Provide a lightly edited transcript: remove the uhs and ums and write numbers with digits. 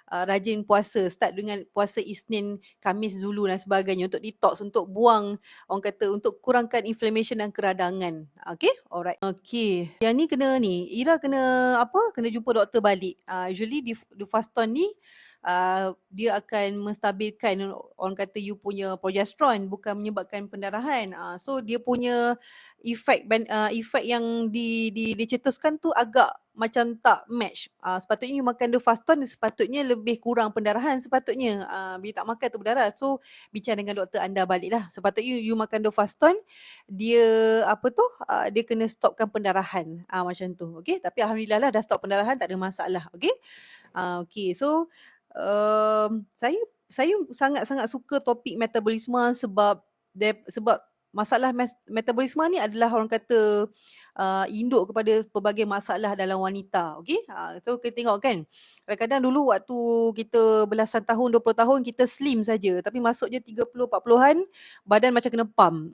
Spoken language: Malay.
rajin puasa, start dengan puasa Isnin, Khamis dulu dan sebagainya untuk detox, untuk buang, orang kata untuk kurangkan inflammation dan keradangan. Okay, alright. Okay, yang ni Ira kena apa? Kena jumpa doktor balik. Usually di Faston ni dia akan menstabilkan, orang kata, you punya progesterone, bukan menyebabkan pendarahan. So dia punya efek yang dicetuskan tu agak macam tak match. Sepatutnya you makan Duphaston, sepatutnya lebih kurang pendarahan sepatutnya. Bila tak makan tu berdarah. So bincang dengan doktor anda balik lah. Sepatutnya you makan Duphaston, dia dia kena stopkan pendarahan. Macam tu. Okay, tapi alhamdulillah lah dah stop pendarahan, tak ada masalah. Okay. Okay, so saya sangat-sangat suka topik metabolisme sebab sebab masalah metabolisme ni adalah, orang kata, induk kepada pelbagai masalah dalam wanita. Okay? So kita tengok kan, kadang-kadang dulu waktu kita belasan tahun, 20 tahun, kita slim saja. Tapi masuk je 30, 40-an, badan macam kena pump.